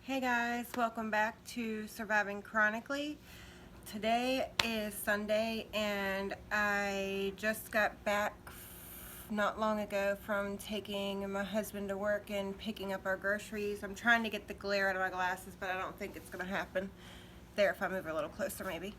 Hey guys, welcome back to Surviving Chronically. Today is Sunday and I just got back not long ago from taking my husband to work and picking up our groceries. I'm trying to get the glare out of my glasses, but I don't think it's going to happen. There, if I move a little closer maybe.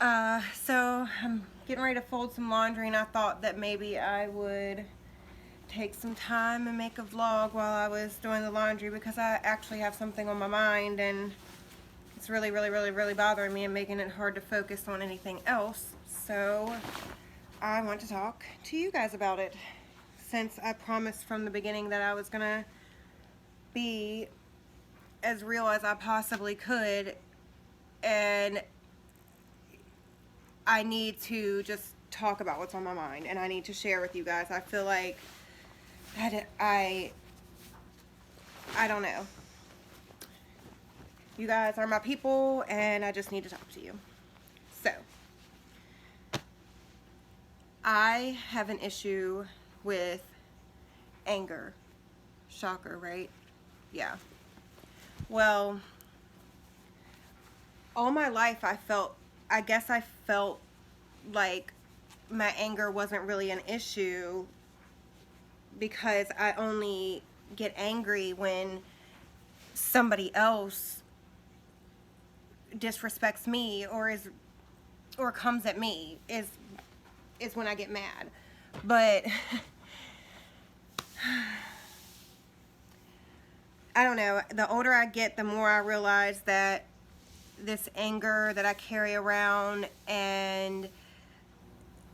So I'm getting ready to fold some laundry and I thought that maybe I would take some time and make a vlog while I was doing the laundry because I actually have something on my mind and it's really bothering me and making it hard to focus on anything else. So I want to talk to you guys about it since I promised from the beginning that I was gonna be as real as I possibly could, and I need to just talk about what's on my mind and I need to share with you guys. I feel like I don't know. You guys are my people and I just need to talk to you. So, I have an issue with anger. Shocker, right? Yeah. Well, all my life I guess I felt like my anger wasn't really an issue because I only get angry when somebody else disrespects me or comes at me is when I get mad. But I don't know, the older I get, the more I realize that this anger that I carry around and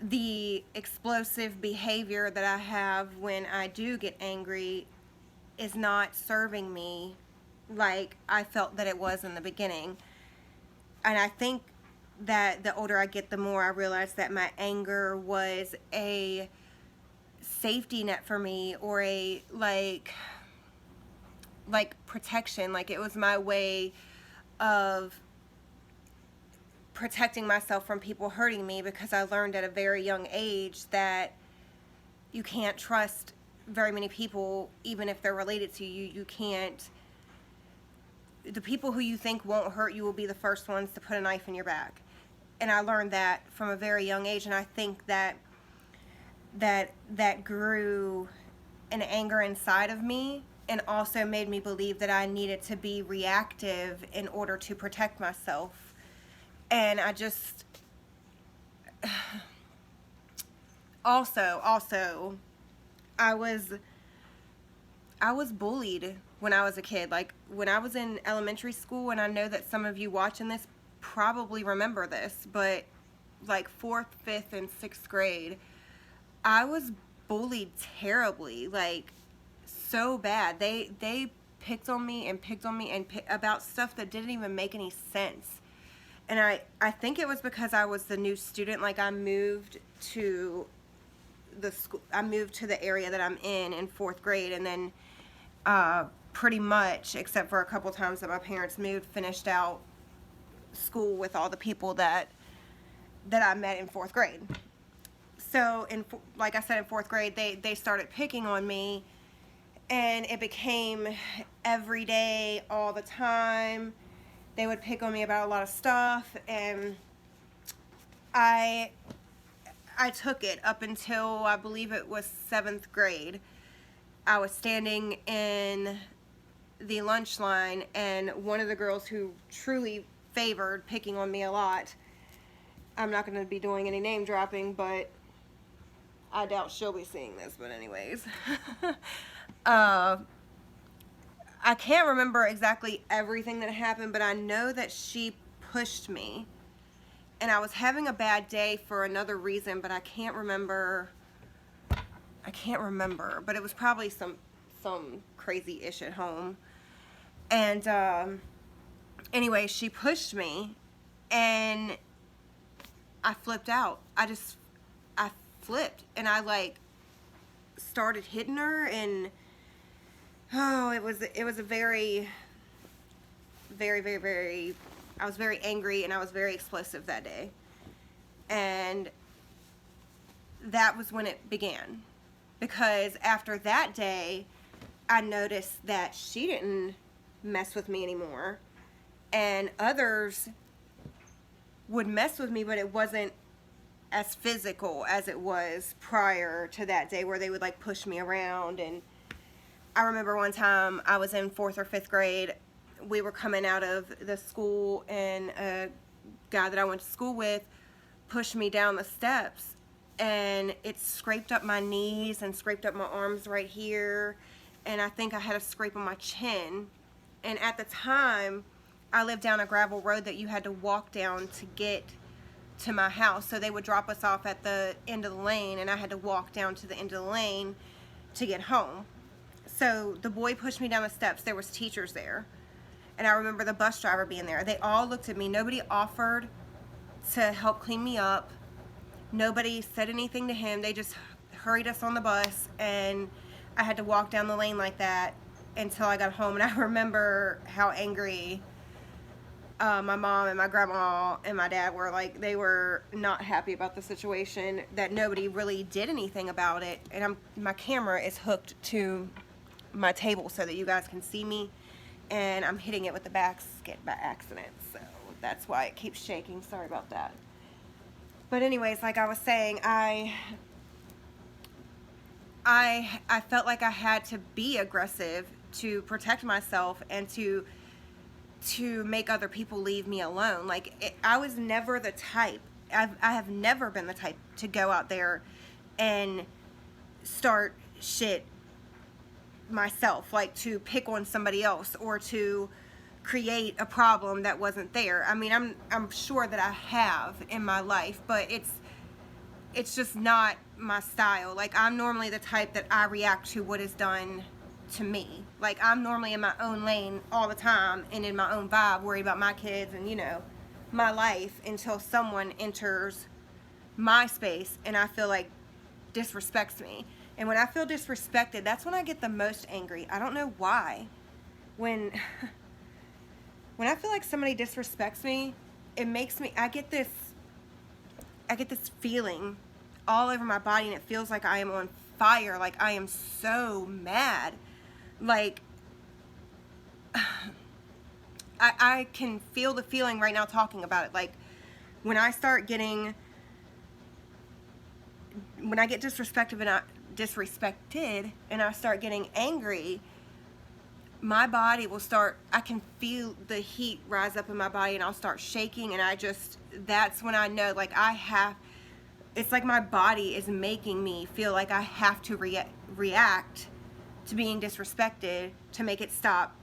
the explosive behavior that I have when I do get angry is not serving me like I felt that it was in the beginning. And I think that the older I get, the more I realize that my anger was a safety net for me, or a like protection. Like it was my way of protecting myself from people hurting me, because I learned at a very young age that you can't trust very many people, even if they're related to you. You can't. The people who you think won't hurt you will be the first ones to put a knife in your back. And I learned that from a very young age, and I think that grew an anger inside of me and also made me believe that I needed to be reactive in order to protect myself. And I just also I was bullied when I was a kid. Like when I was in elementary school, and I know that some of you watching this probably remember this, but like 4th, 5th, and 6th grade, I was bullied terribly, like so bad. They picked on me and about stuff that didn't even make any sense. And I think it was because I was the new student. Like I moved to the school, I moved to the area that I'm in 4th grade, and then pretty much, except for a couple times that my parents moved, finished out school with all the people that I met in 4th grade. So like I said, in 4th grade, they started picking on me, and it became every day, all the time. They would pick on me about a lot of stuff, and I took it up until I believe it was 7th grade. I was standing in the lunch line, and one of the girls who truly favored picking on me a lot, I'm not going to be doing any name dropping, but I doubt she'll be seeing this, but anyways. I can't remember exactly everything that happened, but I know that she pushed me, and I was having a bad day for another reason, but I can't remember, but it was probably some crazy ish at home. And anyway, she pushed me, and I flipped out. I flipped, and I like started hitting her, and it was a very I was very angry, and I was very explosive that day. And that was when it began, because after that day I noticed that she didn't mess with me anymore. And others would mess with me, but it wasn't as physical as it was prior to that day, where they would like push me around. And I remember one time I was in 4th or 5th grade. We were coming out of the school, and a guy that I went to school with pushed me down the steps, and it scraped up my knees and scraped up my arms right here, and I think I had a scrape on my chin. And at the time, I lived down a gravel road that you had to walk down to get to my house. So they would drop us off at the end of the lane, and I had to walk down to the end of the lane to get home. So the boy pushed me down the steps. There was teachers there, and I remember the bus driver being there. They all looked at me. Nobody offered to help clean me up. Nobody said anything to him. They just hurried us on the bus, and I had to walk down the lane like that until I got home. And I remember how angry my mom and my grandma and my dad were. Like, they were not happy about the situation, that nobody really did anything about it. And my camera is hooked to my table so that you guys can see me, and I'm hitting it with the basket by accident, so that's why it keeps shaking. Sorry about that. But anyways, like I was saying, I felt like I had to be aggressive to protect myself and to make other people leave me alone. Like, I was never the type, I have never been the type to go out there and start shit myself, like to pick on somebody else or to create a problem that wasn't there. I mean, I'm sure that I have in my life, but it's just not my style. Like, I'm normally the type that I react to what is done to me. Like, I'm normally in my own lane all the time and in my own vibe, worried about my kids and, you know, my life, until someone enters my space and I feel like disrespects me. And when I feel disrespected, that's when I get the most angry. I don't know why. When I feel like somebody disrespects me, it makes me, I get this feeling all over my body, and it feels like I am on fire. Like, I am so mad. Like, I can feel the feeling right now talking about it. Like, when I get disrespected and I start getting angry, my body will start, I can feel the heat rise up in my body, and I'll start shaking, and that's when I know, like, it's like my body is making me feel like I have to react to being disrespected to make it stop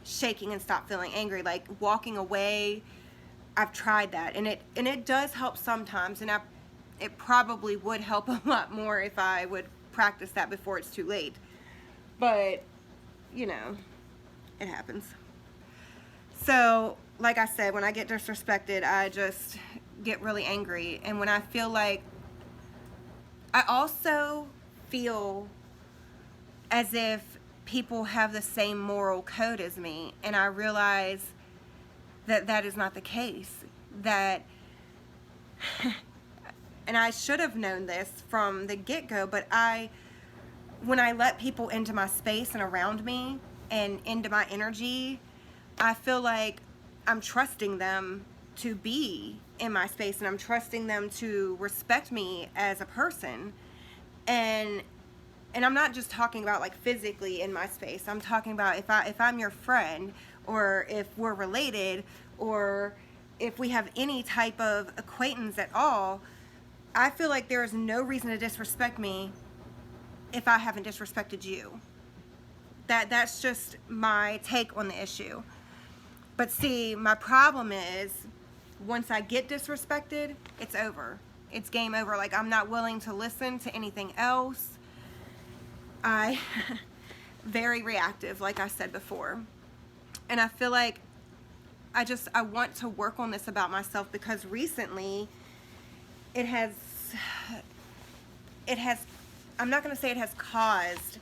shaking and stop feeling angry. Like, walking away, I've tried that, and it does help sometimes, and it probably would help a lot more if I would practice that before it's too late. But, you know, it happens. So, like I said, when I get disrespected, I just get really angry. And when I feel like, I also feel as if people have the same moral code as me, and I realize that that is not the case. That and I should have known this from the get-go, but when I let people into my space and around me and into my energy, I feel like I'm trusting them to be in my space, and I'm trusting them to respect me as a person. And I'm not just talking about like physically in my space. I'm talking about if I'm your friend, or if we're related, or if we have any type of acquaintance at all. I feel like there is no reason to disrespect me if I haven't disrespected you. That's just my take on the issue. But see, my problem is, once I get disrespected, it's over. It's game over. Like, I'm not willing to listen to anything else. Very reactive, like I said before. And I feel like I want to work on this about myself, because recently it has, I'm not going to say it has caused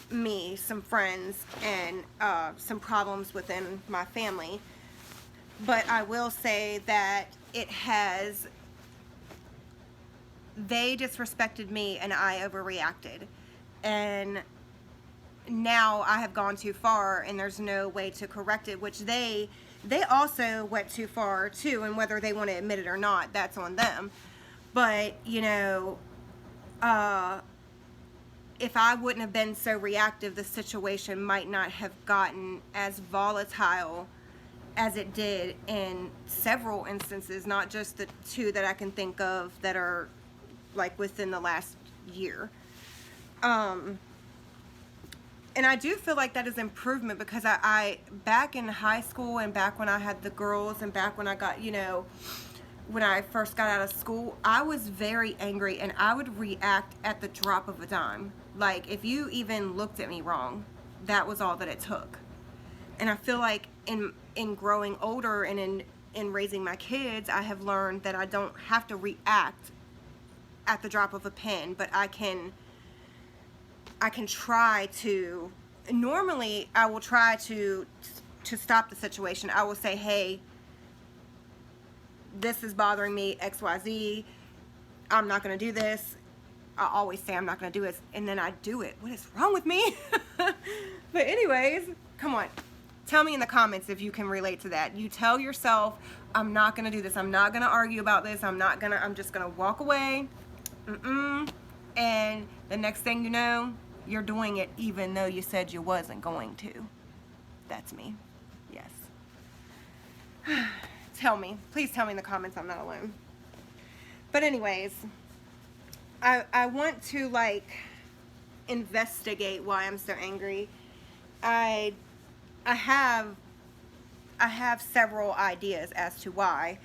me some friends and some problems within my family, but I will say that they disrespected me and I overreacted. And now I have gone too far and there's no way to correct it, which they also went too far too, and whether they want to admit it or not, that's on them. But, you know, if I wouldn't have been so reactive, the situation might not have gotten as volatile as it did in several instances, not just the two that I can think of that are like within the last year. And I do feel like that is improvement, because I back in high school and back when I had the girls and back when I got, you know, when I first got out of school, I was very angry and I would react at the drop of a dime. Like, if you even looked at me wrong, that was all that it took. And I feel like in growing older and in raising my kids, I have learned that I don't have to react at the drop of a pen, but I can try to, normally I will try to stop the situation. I will say, hey, this is bothering me, XYZ, I'm not going to do this. I always say I'm not going to do it, and then I do it. What is wrong with me? But anyways, come on. Tell me in the comments if you can relate to that. You tell yourself, I'm not going to do this. I'm not going to argue about this. I'm just going to walk away. And the next thing you know, you're doing it even though you said you wasn't going to. That's me. Yes. Tell me. Please tell me in the comments I'm not alone. But anyways, I want to, like, investigate why I'm so angry. I have several ideas as to why.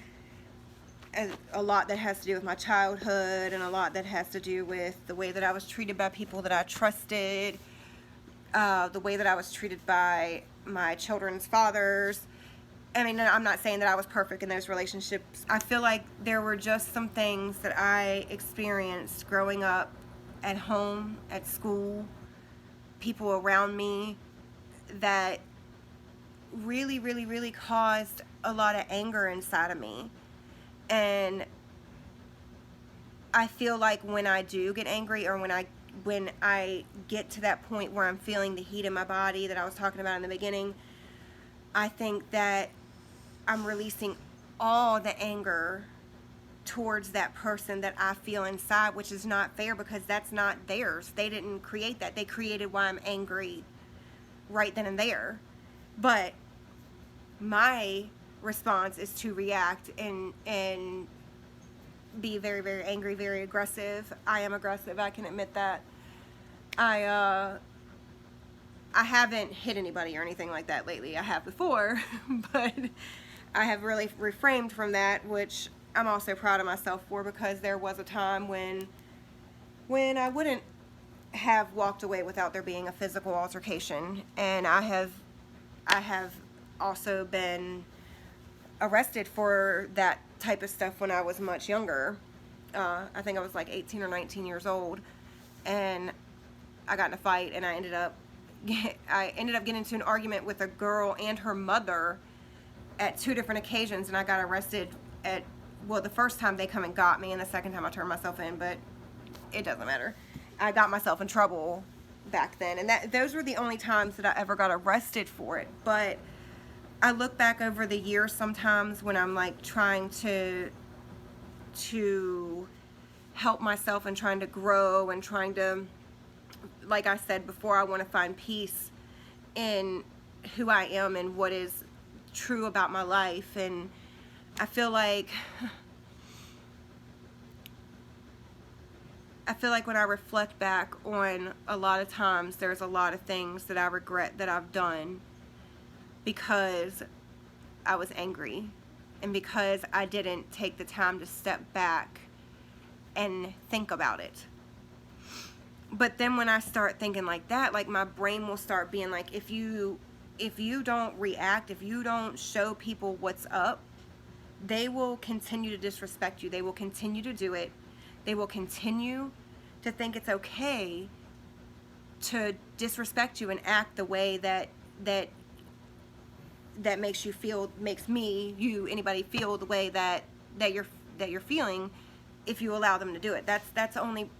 A lot that has to do with my childhood, and a lot that has to do with the way that I was treated by people that I trusted, the way that I was treated by my children's fathers. I mean, I'm not saying that I was perfect in those relationships. I feel like there were just some things that I experienced growing up at home, at school, people around me, that really, really, really caused a lot of anger inside of me. And I feel like when I do get angry, or when I get to that point where I'm feeling the heat in my body that I was talking about in the beginning, I think that I'm releasing all the anger towards that person that I feel inside, which is not fair, because that's not theirs. They didn't create that. They created why I'm angry right then and there. But my response is to react and be very, very angry, very aggressive. I am aggressive. I can admit that. I haven't hit anybody or anything like that lately. I have before, but I have really refrained from that, which I'm also proud of myself for, because there was a time when I wouldn't have walked away without there being a physical altercation. And I have also been arrested for that type of stuff when I was much younger. I think I was like 18 or 19 years old, and I got in a fight, and I ended up getting into an argument with a girl and her mother at 2 different occasions, and I got arrested well, the first time they come and got me, and the second time I turned myself in, but it doesn't matter. I got myself in trouble back then, and those were the only times that I ever got arrested for it. But I look back over the years sometimes when I'm like trying to help myself and trying to grow and trying to, like I said before, I want to find peace in who I am and what is true about my life. And I feel like when I reflect back on a lot of times, there's a lot of things that I regret that I've done because I was angry, and because I didn't take the time to step back and think about it. But then when I start thinking like that, like, my brain will start being like, if you don't react, if you don't show people what's up, they will continue to disrespect you. They will continue to do it. They will continue to think it's okay to disrespect you and act the way that makes you feel, makes me, you, anybody feel the way that you're feeling, if you allow them to do it. That's only,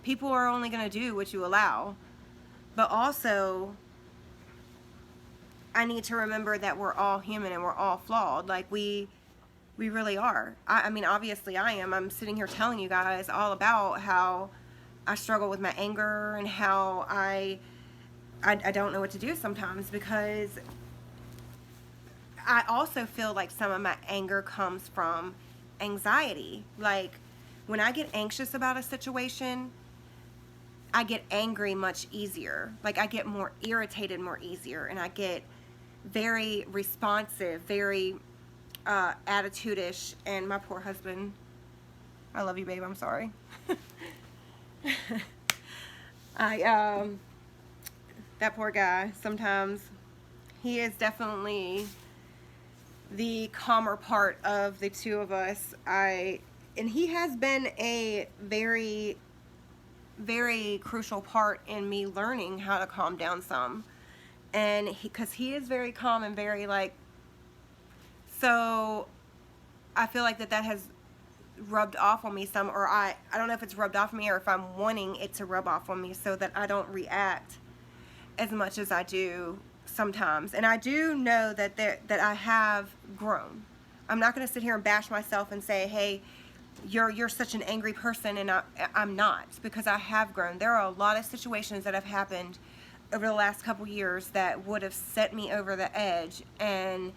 people are only going to do what you allow. But also, I need to remember that we're all human and we're all flawed. Like, we really are. I mean, obviously I am. I'm sitting here telling you guys all about how I struggle with my anger and how I don't know what to do sometimes, because I also feel like some of my anger comes from anxiety. Like, when I get anxious about a situation, I get angry much easier. Like, I get more irritated more easier, and I get very responsive, very attitude-ish. And my poor husband, I love you, babe, I'm sorry. That poor guy, sometimes he is definitely the calmer part of the two of us. And he has been a very, very crucial part in me learning how to calm down some. And because he is very calm and very like, so I feel like that has rubbed off on me some, or I don't know if it's rubbed off on me or if I'm wanting it to rub off on me, so that I don't react as much as I do sometimes. And I do know that that I have grown. I'm not going to sit here and bash myself and say, hey, you're such an angry person, and I'm not, because I have grown. There are a lot of situations that have happened over the last couple years that would have set me over the edge, and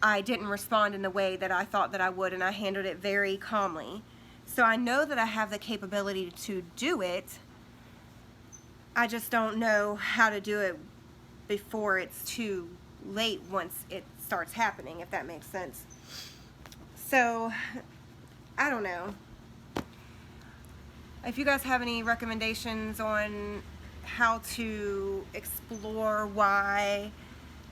I didn't respond in the way that I thought that I would, and I handled it very calmly. So I know that I have the capability to do it. I just don't know how to do it before it's too late, once it starts happening, if that makes sense. So, I don't know. If you guys have any recommendations on how to explore why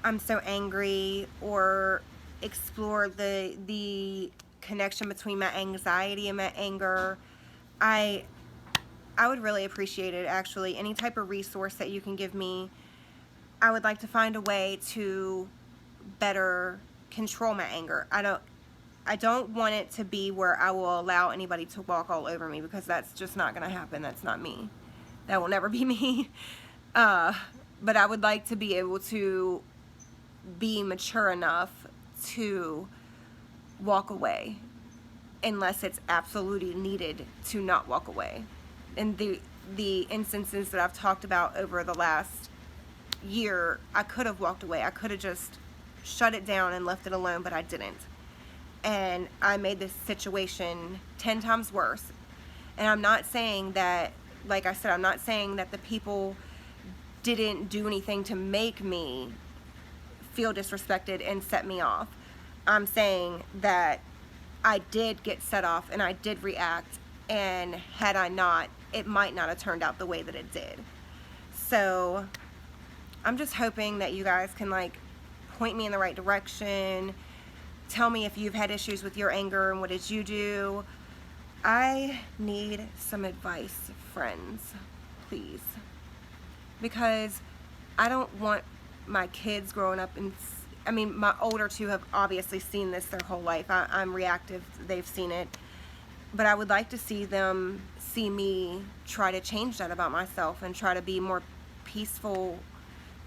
I'm so angry, or explore the connection between my anxiety and my anger, I would really appreciate it, actually. Any type of resource that you can give me. I would like to find a way to better control my anger. I don't want it to be where I will allow anybody to walk all over me, because that's just not going to happen. That's not me. That will never be me. But I would like to be able to be mature enough to walk away, unless it's absolutely needed to not walk away. And the instances that I've talked about over the last year, I could have walked away. I could have just shut it down and left it alone, but I didn't. And I made this situation 10 times worse. And I'm not saying that, like I said, I'm not saying that the people didn't do anything to make me feel disrespected and set me off. I'm saying that I did get set off and I did react, and had I not, it might not have turned out the way that it did. So I'm just hoping that you guys can like point me in the right direction. Tell me if you've had issues with your anger and what did you do. I need some advice, friends, please. Because I don't want my kids growing up, and I mean, my older two have obviously seen this their whole life. I'm reactive, they've seen it. But I would like to see them see me try to change that about myself and try to be more peaceful,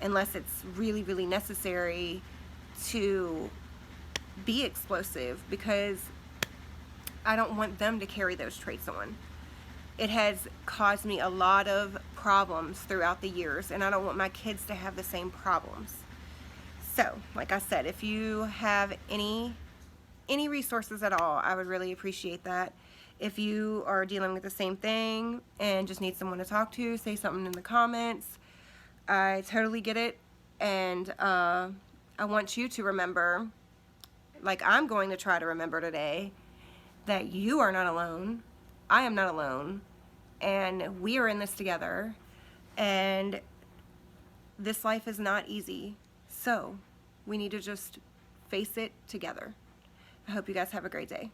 unless it's really, really necessary to be explosive, because I don't want them to carry those traits on. It has caused me a lot of problems throughout the years, and I don't want my kids to have the same problems. So, like I said, if you have any resources at all, I would really appreciate that. If you are dealing with the same thing and just need someone to talk to, say something in the comments. I totally get it, and I want you to remember, like I'm going to try to remember today, that you are not alone. I am not alone, and we are in this together, and this life is not easy, so we need to just face it together. I hope you guys have a great day.